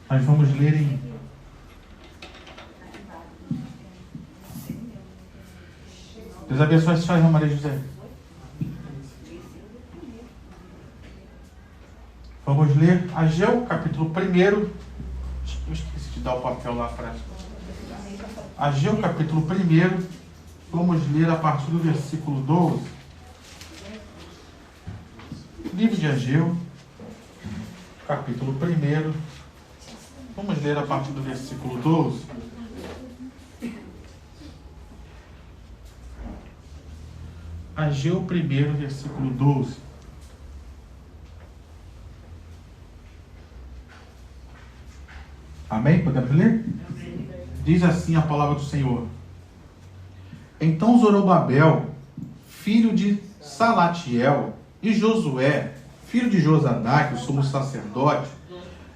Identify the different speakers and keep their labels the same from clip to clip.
Speaker 1: Nós vamos ler em Deus abençoe a senhora, irmã Maria José. Vamos ler Ageu, capítulo 1. Eu esqueci de dar o papel lá para Ageu, capítulo 1. Vamos ler a partir do versículo 12. Livro de Ageu, capítulo 1. Vamos ler a partir do versículo 12. Ageu 1, versículo 12. Amém? Podemos ler? Diz assim a palavra do Senhor. Então Zorobabel, filho de Salatiel, e Josué, filho de Josadaque, o sumo sacerdote,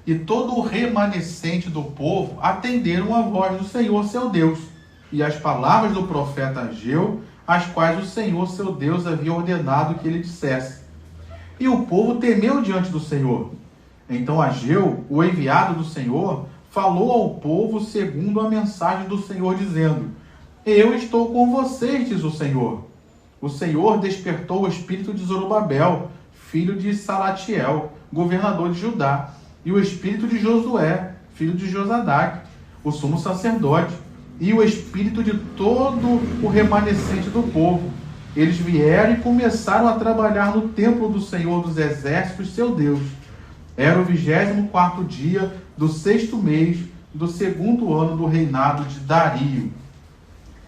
Speaker 1: e todo o remanescente do povo atenderam a voz do Senhor seu Deus, e as palavras do profeta Ageu, as quais o Senhor seu Deus havia ordenado que ele dissesse. E o povo temeu diante do Senhor. Então Ageu, o enviado do Senhor, falou ao povo segundo a mensagem do Senhor, dizendo: Eu estou com vocês, diz o Senhor. O Senhor despertou o espírito de Zorobabel, filho de Salatiel, governador de Judá, e o espírito de Josué, filho de Josadaque, o sumo sacerdote, e o espírito de todo o remanescente do povo. Eles vieram e começaram a trabalhar no templo do Senhor dos Exércitos, seu Deus. Era o 24º dia do 6º mês do 2º ano do reinado de Dario.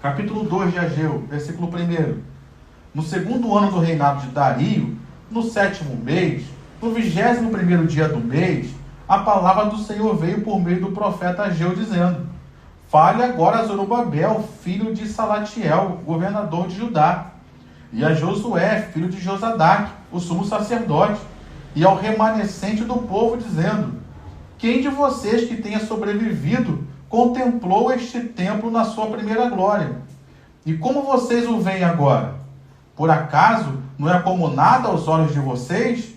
Speaker 1: Capítulo 2 de Ageu, versículo 1. No 2º ano do reinado de Dario, no 7º mês, no 21º dia do mês, a palavra do Senhor veio por meio do profeta Ageu, dizendo: Fale agora a Zorobabel, filho de Salatiel, governador de Judá, e a Josué, filho de Josadaque, o sumo sacerdote, e ao remanescente do povo, dizendo: Quem de vocês que tenha sobrevivido contemplou este templo na sua primeira glória? E como vocês o veem agora? Por acaso não é como nada aos olhos de vocês?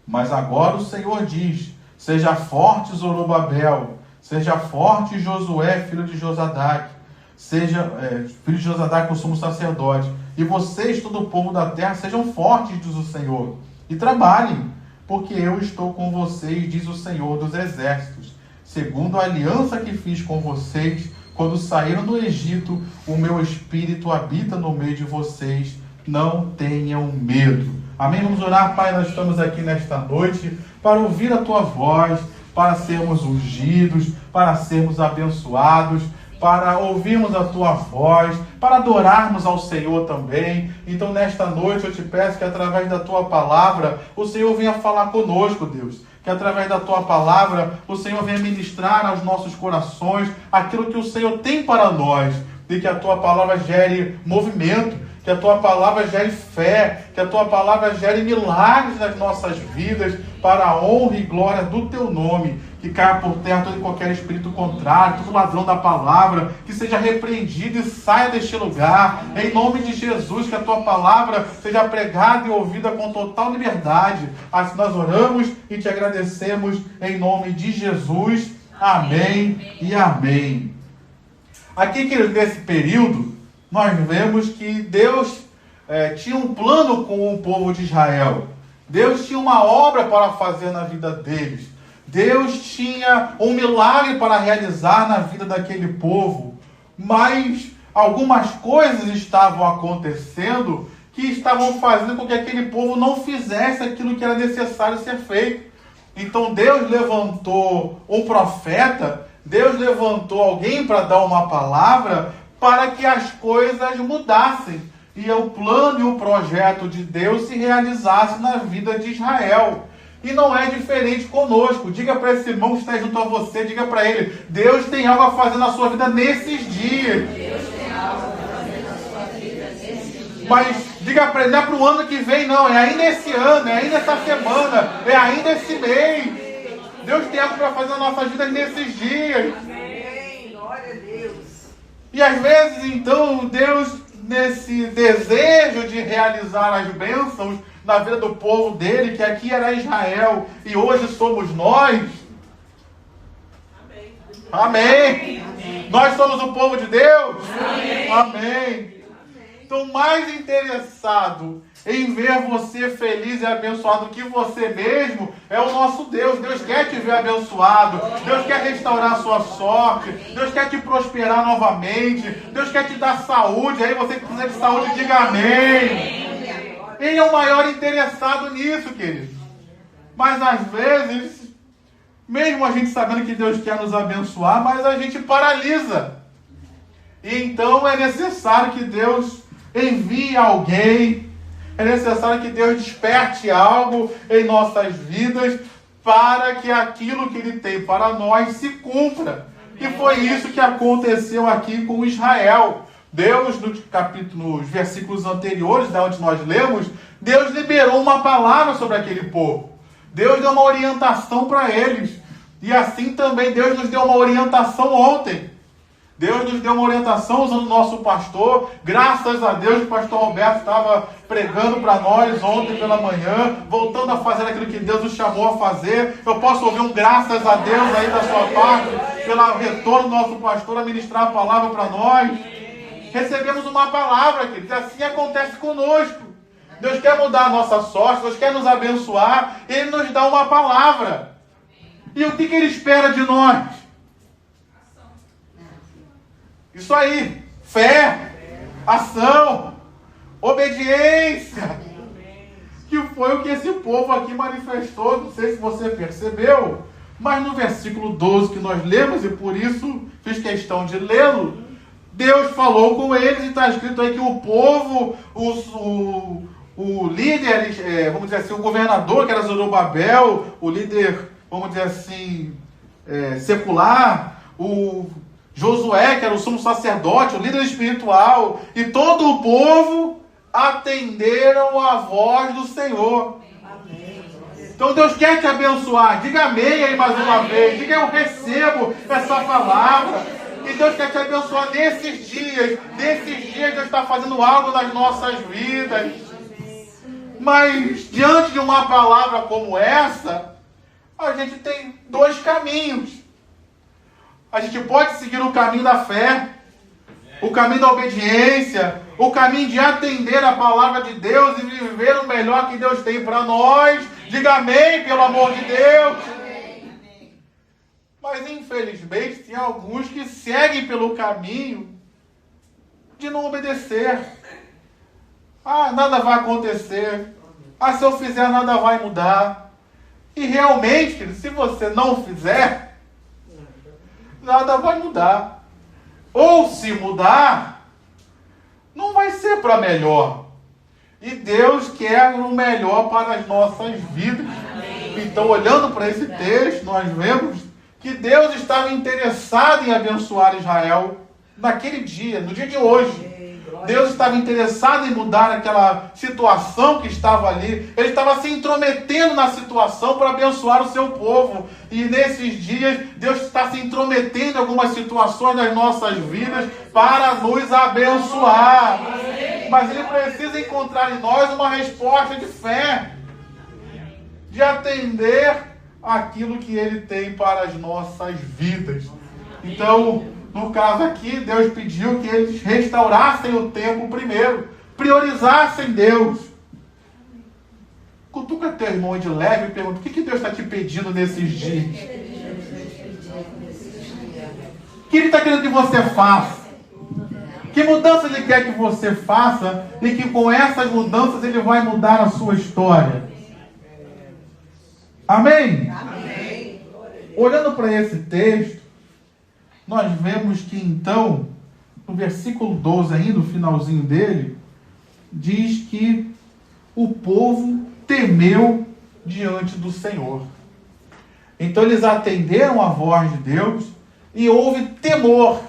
Speaker 1: Mas agora o Senhor diz: Seja forte, Zorobabel, seja forte, Josué, filho de Josadaque, filho de Josadaque, o sumo sacerdote, e vocês, todo o povo da terra, sejam fortes, diz o Senhor, e trabalhem, porque eu estou com vocês, diz o Senhor dos Exércitos, segundo a aliança que fiz com vocês, quando saíram do Egito, o meu espírito habita no meio de vocês, não tenham medo. Amém? Vamos orar, Pai, nós estamos aqui nesta noite para ouvir a Tua voz, para sermos ungidos, para sermos abençoados, para ouvirmos a Tua voz, para adorarmos ao Senhor também. Então, nesta noite, eu te peço que através da Tua palavra, o Senhor venha falar conosco, Deus. Que através da Tua palavra, o Senhor venha ministrar aos nossos corações aquilo que o Senhor tem para nós. E que a Tua palavra gere movimento, que a Tua palavra gere fé, que a Tua palavra gere milagres nas nossas vidas, para a honra e glória do Teu nome. Que caia por terra todo e qualquer espírito contrário, todo ladrão da palavra, que seja repreendido e saia deste lugar. Em nome de Jesus, que a Tua palavra seja pregada e ouvida com total liberdade. Assim nós oramos e te agradecemos em nome de Jesus. Amém e amém. Aqui, querido, nesse período, nós vemos que Deus tinha um plano com o povo de Israel. Deus tinha uma obra para fazer na vida deles. Deus tinha um milagre para realizar na vida daquele povo. Mas algumas coisas estavam acontecendo que estavam fazendo com que aquele povo não fizesse aquilo que era necessário ser feito. Então Deus levantou um profeta, Deus levantou alguém para dar uma palavra para que as coisas mudassem. E o plano e o projeto de Deus se realizasse na vida de Israel. E não é diferente conosco. Diga para esse irmão que está junto a você, diga para ele: Deus tem algo a fazer na sua vida nesses dias. Deus tem algo a fazer na sua vida nesses dias. Mas diga para ele, não é para o ano que vem, não. É ainda esse ano, é ainda essa semana, é ainda esse mês. Deus tem algo para fazer na nossa vida nesses dias. Amém. Glória a Deus. E às vezes, então, Deus nesse desejo de realizar as bênçãos na vida do povo dele, que aqui era Israel e hoje somos nós. Amém. Nós somos o povo de Deus. Amém. Então, mais interessado em ver você feliz e abençoado do que você mesmo é o nosso Deus. Deus quer te ver abençoado. Deus quer restaurar a sua sorte. Deus quer te prosperar novamente. Deus quer te dar saúde. Aí você que precisa de saúde, diga amém. Ele é o maior interessado nisso, querido. Mas às vezes, mesmo a gente sabendo que Deus quer nos abençoar, mas a gente paralisa. E então é necessário que Deus envie alguém. É necessário que Deus desperte algo em nossas vidas para que aquilo que Ele tem para nós se cumpra. E foi isso que aconteceu aqui com Israel. Deus, nos versículos anteriores, da onde nós lemos, Deus liberou uma palavra sobre aquele povo. Deus deu uma orientação para eles. E assim também Deus nos deu uma orientação ontem. Deus nos deu uma orientação usando o nosso pastor. Graças a Deus, o pastor Roberto estava pregando para nós ontem pela manhã, voltando a fazer aquilo que Deus nos chamou a fazer. Eu posso ouvir um graças a Deus aí da sua parte, pelo retorno do nosso pastor a ministrar a palavra para nós. Recebemos uma palavra, queridos, assim acontece conosco. Deus quer mudar a nossa sorte, Deus quer nos abençoar, Ele nos dá uma palavra. E o que Ele espera de nós? Isso aí, fé, ação, obediência, que foi o que esse povo aqui manifestou. Não sei se você percebeu, mas no versículo 12 que nós lemos, e por isso fiz questão de lê-lo, Deus falou com eles e está escrito aí que o povo, o líder, vamos dizer assim, o governador, que era Zorobabel, o líder, vamos dizer assim, secular, o Josué, que era o sumo sacerdote, o líder espiritual, e todo o povo atenderam a voz do Senhor. Amém. Então Deus quer te abençoar. Diga amém aí mais uma vez. Diga eu recebo essa palavra. E Deus quer te abençoar nesses dias. Nesses dias Deus está fazendo algo nas nossas vidas. Mas diante de uma palavra como essa, a gente tem dois caminhos. A gente pode seguir o caminho da fé, o caminho da obediência, o caminho de atender a palavra de Deus e viver o melhor que Deus tem para nós. Diga amém, pelo amor de Deus. Mas infelizmente tem alguns que seguem pelo caminho de não obedecer. Ah, nada vai acontecer. Ah, se eu fizer, nada vai mudar. E realmente, querido, se você não fizer, nada vai mudar. Ou se mudar, não vai ser para melhor. E Deus quer o melhor para as nossas vidas. Então, olhando para esse texto, nós vemos que Deus estava interessado em abençoar Israel naquele dia, no dia de hoje. Deus estava interessado em mudar aquela situação que estava ali. Ele estava se intrometendo na situação para abençoar o seu povo. E nesses dias, Deus está se intrometendo em algumas situações das nossas vidas para nos abençoar. Mas Ele precisa encontrar em nós uma resposta de fé, de atender aquilo que Ele tem para as nossas vidas. Então, no caso aqui, Deus pediu que eles restaurassem o templo primeiro, priorizassem Deus. Cutuca teu irmão de leve e pergunta: o que Deus está te pedindo nesses dias? O que Ele está querendo que você faça? Que mudanças Ele quer que você faça e que com essas mudanças Ele vai mudar a sua história? Amém? Amém. Olhando para esse texto, nós vemos que então, no versículo 12 ainda, no finalzinho dele, diz que o povo temeu diante do Senhor. Então eles atenderam a voz de Deus e houve temor,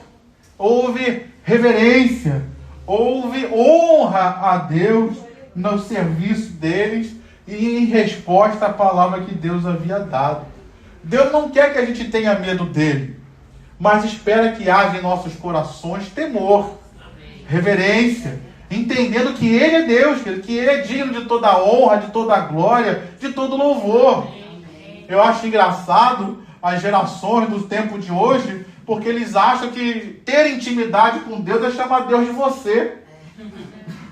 Speaker 1: houve reverência, houve honra a Deus no serviço deles e em resposta à palavra que Deus havia dado. Deus não quer que a gente tenha medo dele, mas espera que haja em nossos corações temor, reverência, entendendo que Ele é Deus, que Ele é digno de toda honra, de toda glória, de todo louvor. Eu acho engraçado as gerações do tempo de hoje, porque eles acham que ter intimidade com Deus é chamar Deus de você.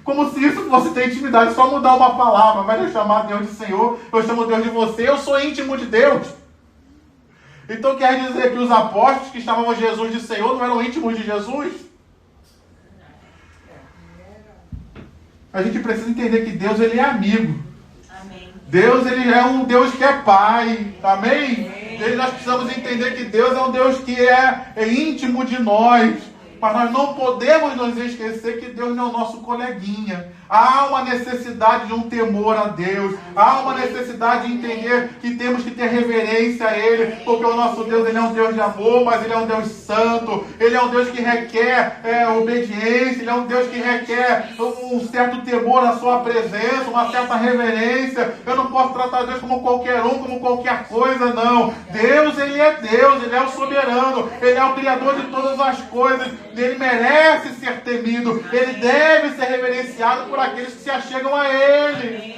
Speaker 1: Como se isso fosse ter intimidade, só mudar uma palavra, mas eu chamar Deus de Senhor, eu chamo Deus de você, eu sou íntimo de Deus. Então quer dizer que os apóstolos que chamavam Jesus de Senhor não eram íntimos de Jesus? A gente precisa entender que Deus, Ele é amigo. Amém. Deus, Ele é um Deus que é Pai. Amém? E nós precisamos entender que Deus é um Deus que é íntimo de nós. Mas nós não podemos nos esquecer que Deus não é o nosso coleguinha. Há uma necessidade de um temor a Deus. Há uma necessidade de entender que temos que ter reverência a Ele. Porque o nosso Deus, Ele é um Deus de amor, mas Ele é um Deus santo. Ele é um Deus que requer obediência. Ele é um Deus que requer um certo temor à sua presença, uma certa reverência. Eu não posso tratar Deus como qualquer um, como qualquer coisa, não. Deus, Ele é Deus. Ele é o soberano. Ele é o Criador de todas as coisas. Ele merece ser temido. Ele deve ser reverenciado por aqueles que se achegam a Ele.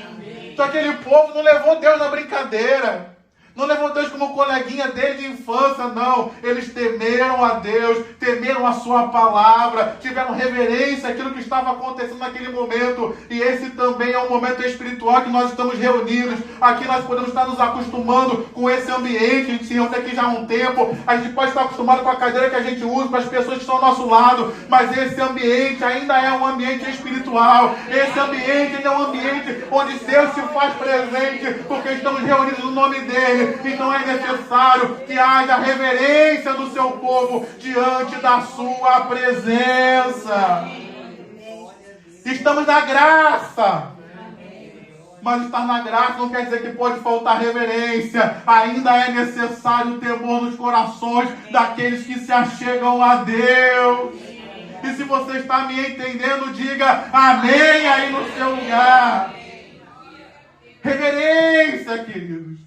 Speaker 1: Então aquele povo não levou Deus na brincadeira. Não levou Deus como coleguinha dele de infância, não. Eles temeram a Deus, temeram a sua palavra, tiveram reverência àquilo que estava acontecendo naquele momento. E esse também é um momento espiritual que nós estamos reunidos. Aqui nós podemos estar nos acostumando com esse ambiente. A gente se reúne aqui já há um tempo. A gente pode estar acostumado com a cadeira que a gente usa, com as pessoas que estão ao nosso lado. Mas esse ambiente ainda é um ambiente espiritual. Esse ambiente ainda é um ambiente onde Deus se faz presente, porque estamos reunidos no nome dEle. Então é necessário que haja reverência do seu povo diante da sua presença. Estamos na graça. Mas estar na graça não quer dizer que pode faltar reverência. Ainda é necessário o temor nos corações daqueles que se achegam a Deus. E se você está me entendendo, diga amém aí no seu lugar. Reverência, queridos.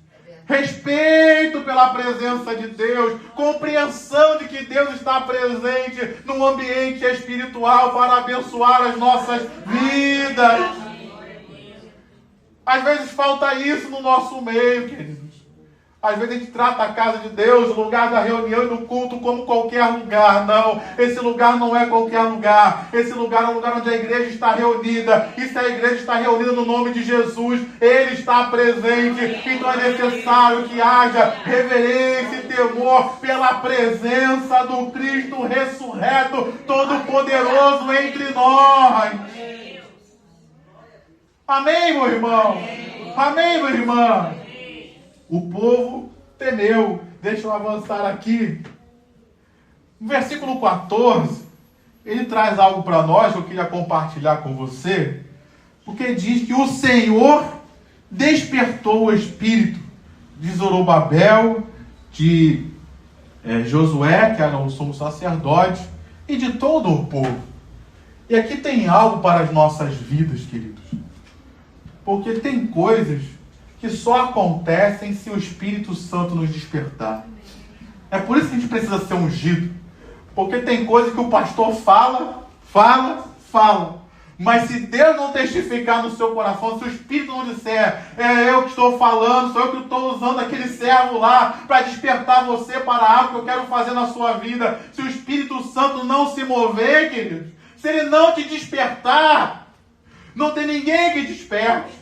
Speaker 1: Respeito pela presença de Deus, compreensão de que Deus está presente no ambiente espiritual para abençoar as nossas vidas. Às vezes falta isso no nosso meio, queridos. Às vezes a gente trata a casa de Deus, o lugar da reunião e do culto como qualquer lugar. Não, esse lugar não é qualquer lugar. Esse lugar é um lugar onde a igreja está reunida. E se a igreja está reunida no nome de Jesus, Ele está presente. Então é necessário que haja reverência e temor pela presença do Cristo ressurreto, todo-poderoso entre nós. Amém, meu irmão? Amém, minha irmã? O povo temeu. Deixa eu avançar aqui. No versículo 14, ele traz algo para nós que eu queria compartilhar com você, porque diz que o Senhor despertou o espírito de Zorobabel, de Josué, que era o sumo sacerdote, e de todo o povo. E aqui tem algo para as nossas vidas, queridos. Porque tem coisas que só acontecem se o Espírito Santo nos despertar. É por isso que a gente precisa ser ungido. Porque tem coisa que o pastor fala. Mas se Deus não testificar no seu coração, se o Espírito não disser, é eu que estou falando, sou eu que estou usando aquele servo lá para despertar você para algo que eu quero fazer na sua vida. Se o Espírito Santo não se mover, queridos, se ele não te despertar, não tem ninguém que desperte.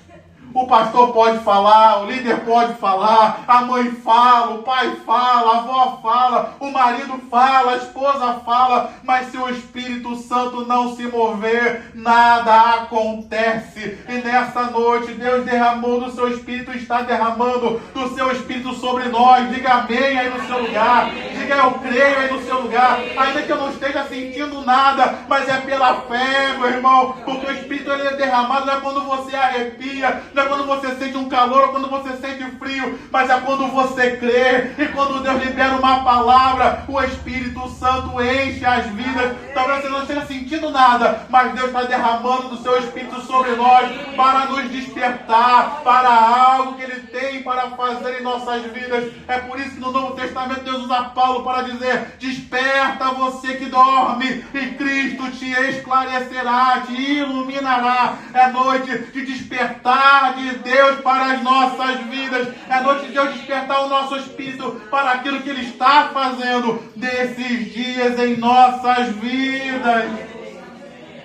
Speaker 1: O pastor pode falar, o líder pode falar, a mãe fala, o pai fala, a avó fala, o marido fala, a esposa fala, mas se o Espírito Santo não se mover, nada acontece. E nessa noite, Deus derramou do seu Espírito, está derramando do seu Espírito sobre nós. Diga amém aí no seu lugar. Diga eu creio aí no seu lugar. Ainda que eu não esteja sentindo nada, mas é pela fé, meu irmão, porque o Espírito ele é derramado, não é quando você arrepia, não é quando você sente um calor ou quando você sente frio, mas é quando você crê. E quando Deus libera uma palavra, o Espírito Santo enche as vidas. Talvez você não esteja sentindo nada, mas Deus está derramando do seu Espírito sobre nós para nos despertar para algo que Ele tem para fazer em nossas vidas. É por isso que no Novo Testamento Deus usa Paulo para dizer: desperta você que dorme, e Cristo te esclarecerá, te iluminará. É noite de despertar de Deus para as nossas vidas. É noite de Deus despertar o nosso espírito para aquilo que Ele está fazendo nesses dias em nossas vidas.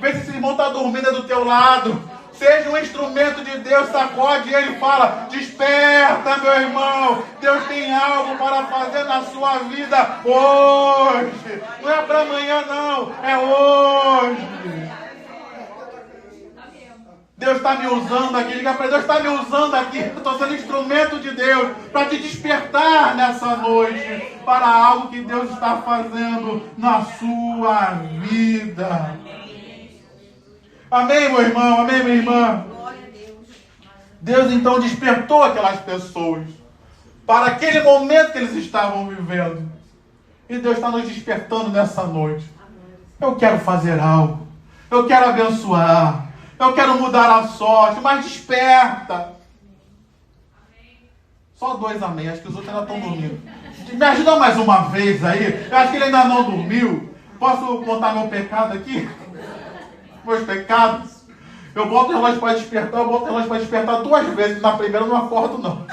Speaker 1: Vê se esse irmão está dormindo do teu lado. Seja um instrumento de Deus, sacode e ele fala: desperta, meu irmão. Deus tem algo para fazer na sua vida hoje. Não é para amanhã, não. É hoje. Deus está me usando aqui. Diga para Deus: está me usando aqui. Eu estou sendo instrumento de Deus para te despertar nessa noite para algo que Deus está fazendo na sua vida. Amém, meu irmão? Amém, minha irmã? Deus então despertou aquelas pessoas para aquele momento que eles estavam vivendo. E Deus está nos despertando nessa noite. Eu quero fazer algo. Eu quero abençoar. Eu quero mudar a sorte. Mas desperta. Só 2 amém. Acho que os outros ainda estão dormindo. Me ajuda mais uma vez aí. Eu acho que ele ainda não dormiu. Posso contar meu pecado aqui? Meus pecados. Eu boto o relógio para despertar, eu boto o relógio para despertar 2 vezes. Na primeira eu não acordo, não.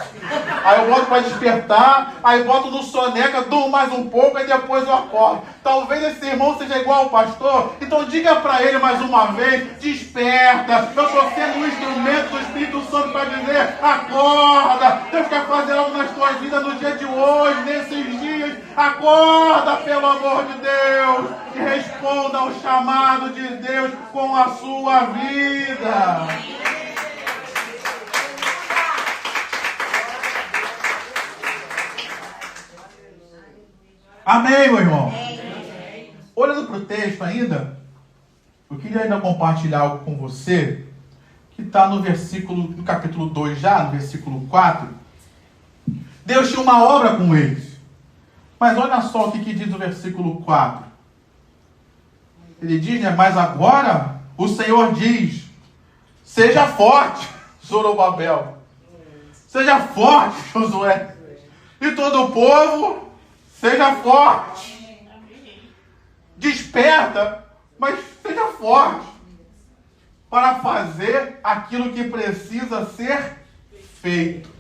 Speaker 1: Aí eu boto para despertar, aí boto no soneca, durmo mais um pouco, aí depois eu acordo. Talvez esse irmão seja igual ao pastor, então diga para ele mais uma vez: desperta. Eu estou sendo um instrumento do Espírito Santo para dizer: acorda. Deus quer fazer algo nas tuas vidas no dia de hoje, nesses dias. Acorda, pelo amor de Deus, e responda ao chamado de Deus com a sua vida. Amém, meu irmão? Olhando para o texto ainda, eu queria ainda compartilhar algo com você, que está no capítulo 2 já, no versículo 4. Deus tinha uma obra com eles. Mas olha só o que diz o versículo 4. Ele diz, mas agora o Senhor diz: seja forte, Zorobabel. Seja forte, Josué. E todo o povo, seja forte. Desperta, mas seja forte para fazer aquilo que precisa ser feito.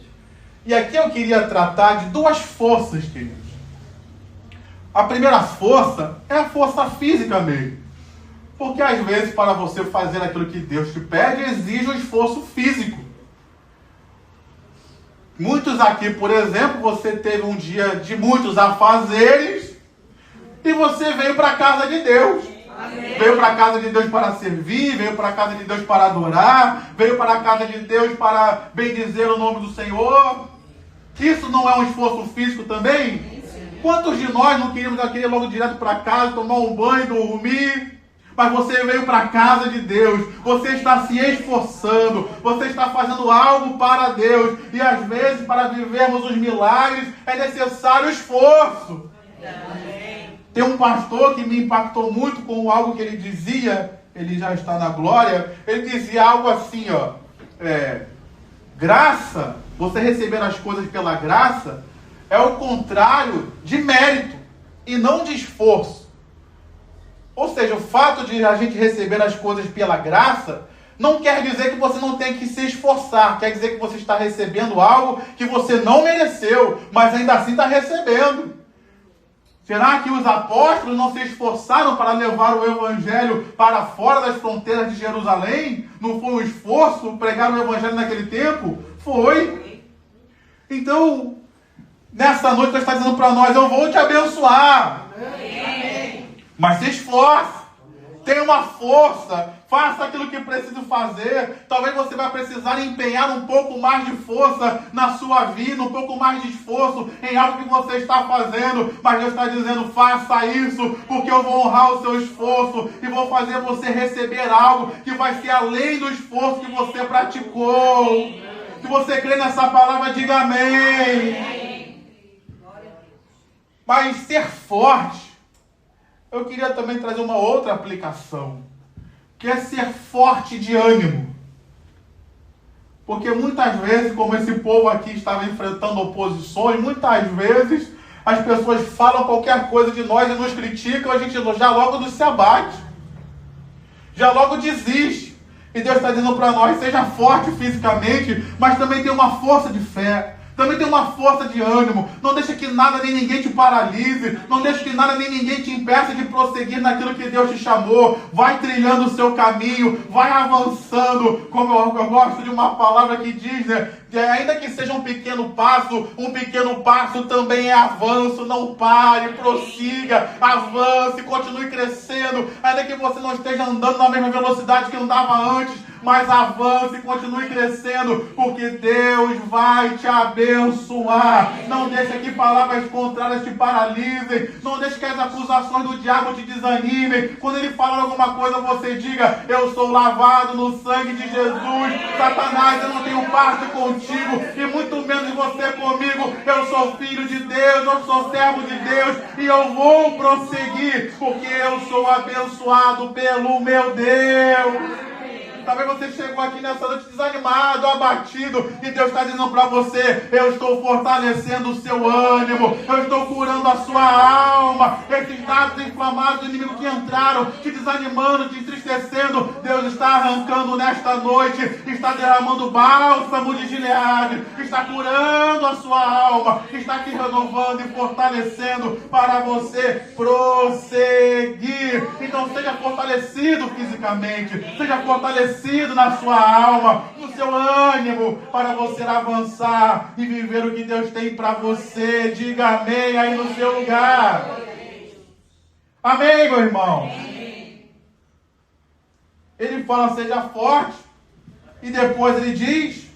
Speaker 1: E aqui eu queria tratar de 2 forças, queridos. A primeira força é a força física mesmo. Porque às vezes para você fazer aquilo que Deus te pede, exige um esforço físico. Muitos aqui, por exemplo, você teve um dia de muitos afazeres e você veio para a casa de Deus. Amém. Veio para a casa de Deus para servir, veio para a casa de Deus para adorar, veio para a casa de Deus para bendizer o nome do Senhor. Isso não é um esforço físico também? Quantos de nós não queríamos ir logo direto para casa, tomar um banho, dormir? Mas você veio para a casa de Deus, você está se esforçando, você está fazendo algo para Deus. E às vezes, para vivermos os milagres, é necessário esforço. Amém. Tem um pastor que me impactou muito com algo que ele dizia, ele já está na glória. Ele dizia algo assim, graça, você receber as coisas pela graça, é o contrário de mérito e não de esforço. Ou seja, o fato de a gente receber as coisas pela graça não quer dizer que você não tem que se esforçar. Quer dizer que você está recebendo algo que você não mereceu, mas ainda assim está recebendo. Será que os apóstolos não se esforçaram para levar o evangelho para fora das fronteiras de Jerusalém? Não foi um esforço pregar o evangelho naquele tempo? Foi. Então, nessa noite Deus está dizendo para nós: eu vou te abençoar. Amém. Mas se esforce. Tenha uma força. Faça aquilo que precisa fazer. Talvez você vai precisar empenhar um pouco mais de força na sua vida, um pouco mais de esforço em algo que você está fazendo. Mas Deus está dizendo: faça isso, porque eu vou honrar o seu esforço e vou fazer você receber algo que vai ser além do esforço que você praticou. Se você crê nessa palavra, diga amém. Mas ser forte, eu queria também trazer uma outra aplicação, que é ser forte de ânimo. Porque muitas vezes, como esse povo aqui estava enfrentando oposições, muitas vezes as pessoas falam qualquer coisa de nós e nos criticam, a gente já logo se abate, já logo desiste. E Deus está dizendo para nós, seja forte fisicamente, mas também tenha uma força de fé. Também tem uma força de ânimo. Não deixe que nada nem ninguém te paralise. Não deixe que nada nem ninguém te impeça de prosseguir naquilo que Deus te chamou. Vai trilhando o seu caminho. Vai avançando. Como eu gosto de uma palavra que diz, né? Que ainda que seja um pequeno passo também é avanço. Não pare, prossiga, avance, continue crescendo. Ainda que você não esteja andando na mesma velocidade que andava antes, mas avance, continue crescendo, porque Deus vai te abençoar. Não deixe que palavras contrárias te paralisem. Não deixe que as acusações do diabo te desanimem. Quando ele falar alguma coisa, você diga, eu sou lavado no sangue de Jesus. Satanás, eu não tenho parte contigo, e muito menos você comigo. Eu sou filho de Deus, eu sou servo de Deus, e eu vou prosseguir, porque eu sou abençoado pelo meu Deus. Talvez você chegou aqui nessa noite desanimado, abatido, e Deus está dizendo para você, eu estou fortalecendo o seu ânimo, eu estou curando a sua alma. Esses dados inflamados do inimigo que entraram, te desanimando, te entristecendo, Deus está arrancando nesta noite, está derramando bálsamo de Gileade, está curando a sua alma, está te renovando e fortalecendo para você prosseguir. Então seja fortalecido fisicamente, seja fortalecido na sua alma, no seu ânimo, para você avançar e viver o que Deus tem para você. Diga amém aí no seu lugar. Amém, meu irmão? Ele fala, seja forte, e depois ele diz,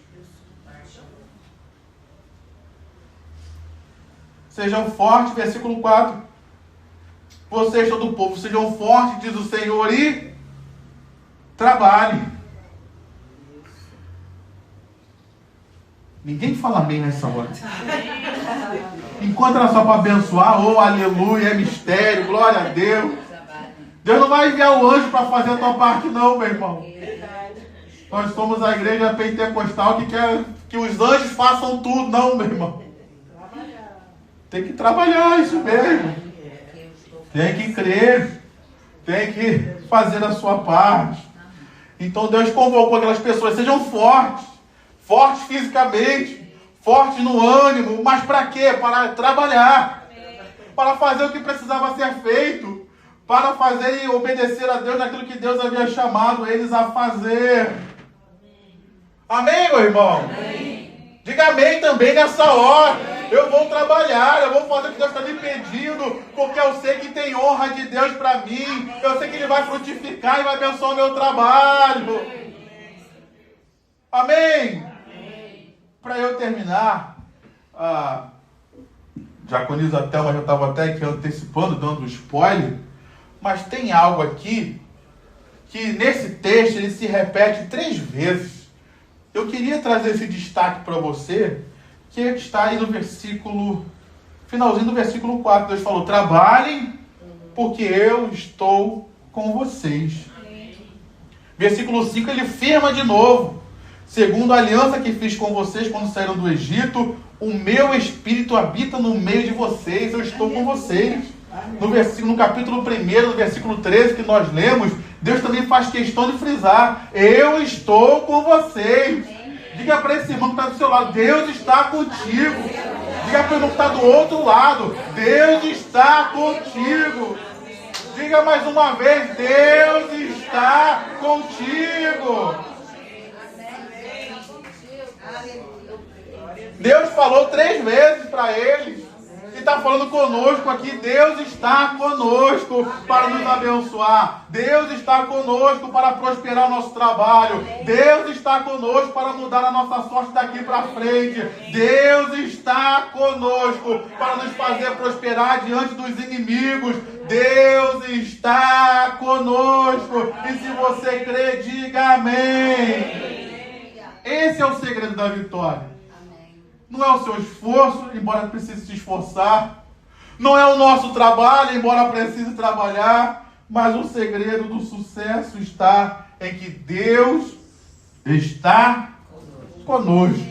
Speaker 1: sejam fortes, versículo 4. Vocês, todo o povo, sejam fortes, diz o Senhor, e trabalhe. Ninguém fala amém nessa hora. Enquanto era só para abençoar, oh aleluia, é mistério, glória a Deus. Deus não vai enviar o anjo para fazer a tua parte não, meu irmão. Nós somos a igreja pentecostal que quer que os anjos façam tudo. Não, meu irmão. Tem que trabalhar, isso mesmo. Tem que crer. Tem que fazer a sua parte. Então Deus convocou aquelas pessoas, sejam fortes. Fortes fisicamente. Fortes no ânimo. Mas para quê? Para trabalhar. Para fazer o que precisava ser feito. Para fazer e obedecer a Deus naquilo que Deus havia chamado eles a fazer. Amém, meu irmão? Amém. Diga amém também nessa hora. Eu vou trabalhar, eu vou fazer o que Deus está me pedindo, porque eu sei que tem honra de Deus para mim. Eu sei que Ele vai frutificar e vai abençoar o meu trabalho. Amém? Para eu terminar, a diaconisa Thelma já estava até aqui antecipando, dando spoiler, mas tem algo aqui que nesse texto ele se repete 3 vezes. Eu queria trazer esse destaque para você, que está aí no versículo, finalzinho do versículo 4. Deus falou, trabalhem, porque eu estou com vocês. Versículo 5, ele firma de novo. Segundo a aliança que fiz com vocês quando saíram do Egito, o meu Espírito habita no meio de vocês, eu estou com vocês. No capítulo 1, no versículo 13 que nós lemos, Deus também faz questão de frisar, eu estou com vocês. Diga para esse irmão que está do seu lado, Deus está contigo. Diga para o irmão que está do outro lado, Deus está contigo. Diga mais uma vez, Deus está contigo. Deus falou 3 vezes para eles. E está falando conosco aqui. Deus está conosco para nos abençoar. Deus está conosco para prosperar o nosso trabalho. Deus está conosco para mudar a nossa sorte daqui para frente. Deus está conosco para nos fazer prosperar diante dos inimigos. Deus está conosco. E se você crê, diga amém. Esse é o segredo da vitória. Não é o seu esforço, embora precise se esforçar. Não é o nosso trabalho, embora precise trabalhar. Mas o segredo do sucesso está em que Deus está conosco.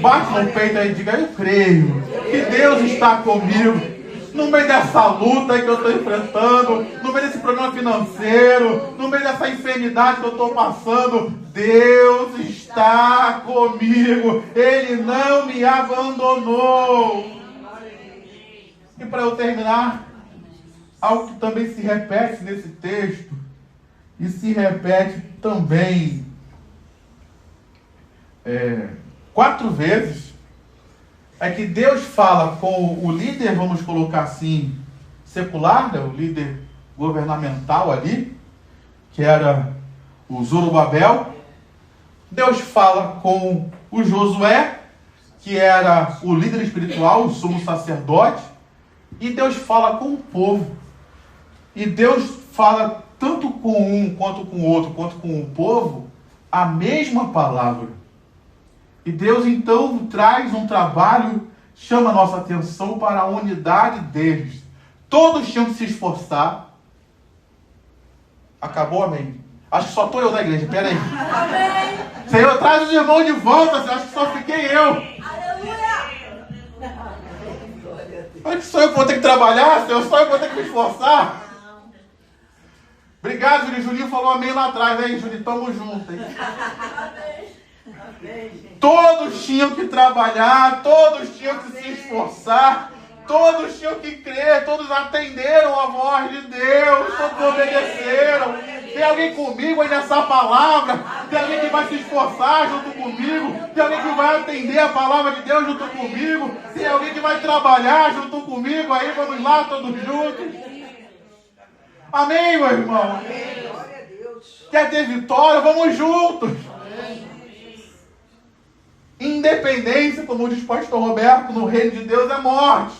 Speaker 1: Bate no peito aí e diga: eu creio que Deus está comigo. No meio dessa luta aí que eu estou enfrentando, no meio desse problema financeiro, no meio dessa enfermidade que eu estou passando, Deus está comigo. Ele não me abandonou. E para eu terminar, algo que também se repete nesse texto, e se repete também 4 vezes, é que Deus fala com o líder, vamos colocar assim, secular, né, o líder governamental ali, que era o Zorobabel. Deus fala com o Josué, que era o líder espiritual, o sumo sacerdote. E Deus fala com o povo. E Deus fala tanto com um, quanto com o outro, quanto com o povo, a mesma palavra. E Deus então traz um trabalho, chama a nossa atenção para a unidade deles. Todos tinham que se esforçar. Acabou, amém? Acho que só estou eu na igreja, peraí. Amém. Senhor, traz os irmãos de volta, acho que só fiquei eu. Aleluia! Olha que só eu que vou ter que trabalhar, Senhor, só eu que vou ter que me esforçar. Obrigado, Júlio. Julinho falou amém lá atrás, hein, Júlio? Tamo junto, hein? Todos tinham que trabalhar, todos tinham que se esforçar, todos tinham que crer, todos atenderam a voz de Deus, todos obedeceram. Tem alguém comigo aí nessa palavra? Tem alguém que vai se esforçar junto comigo? Tem alguém que vai atender a palavra de Deus junto comigo? Tem alguém que vai trabalhar junto comigo aí? Vamos lá todos juntos. Amém, meu irmão? Quer ter vitória? Vamos juntos. Independência, como diz o pastor Roberto, no reino de Deus é morte.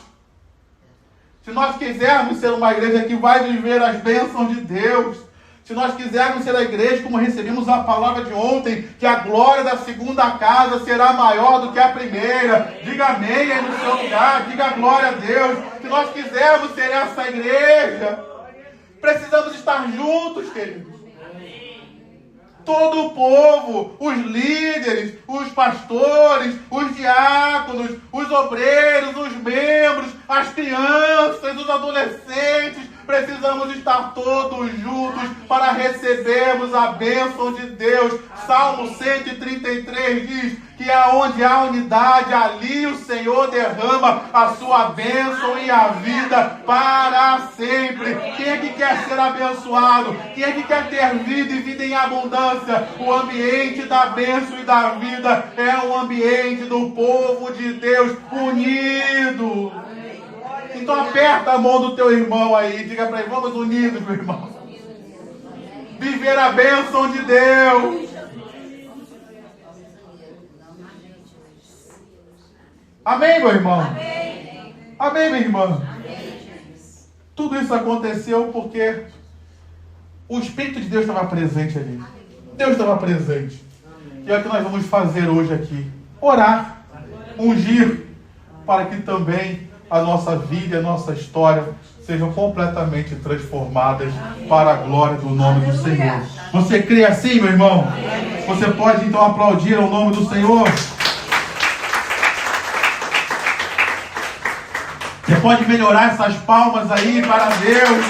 Speaker 1: Se nós quisermos ser uma igreja que vai viver as bênçãos de Deus, se nós quisermos ser a igreja como recebemos a palavra de ontem, que a glória da segunda casa será maior do que a primeira, diga amém aí no seu lugar, diga glória a Deus. Se nós quisermos ser essa igreja, precisamos estar juntos, queridos. Todo o povo, os líderes, os pastores, os diáconos, os obreiros, os membros, as crianças, os adolescentes, precisamos estar todos juntos para recebermos a bênção de Deus. Salmo 133 diz que aonde há unidade, ali o Senhor derrama a sua bênção e a vida para sempre. Quem é que quer ser abençoado? Quem é que quer ter vida e vida em abundância? O ambiente da bênção e da vida é o ambiente do povo de Deus unido. Então aperta a mão do teu irmão aí, diga para ele: vamos unidos, meu irmão. Viver a bênção de Deus. Amém, meu irmão? Amém, amém, minha irmã? Amém. Tudo isso aconteceu porque o Espírito de Deus estava presente ali. Deus estava presente. E é o que nós vamos fazer hoje aqui. Orar, ungir, para que também a nossa vida e a nossa história sejam completamente transformadas para a glória do nome do Senhor. Você crê assim, meu irmão? Você pode então aplaudir ao nome do Senhor? Você pode melhorar essas palmas aí para Deus,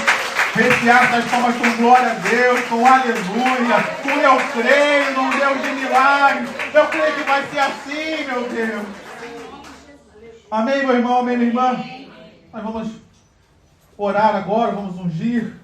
Speaker 1: rechear essas palmas com glória a Deus, com aleluia, com eu creio num Deus de milagres. Eu creio que vai ser assim, meu Deus. Amém, meu irmão, amém, minha irmã? Nós vamos orar agora, vamos ungir.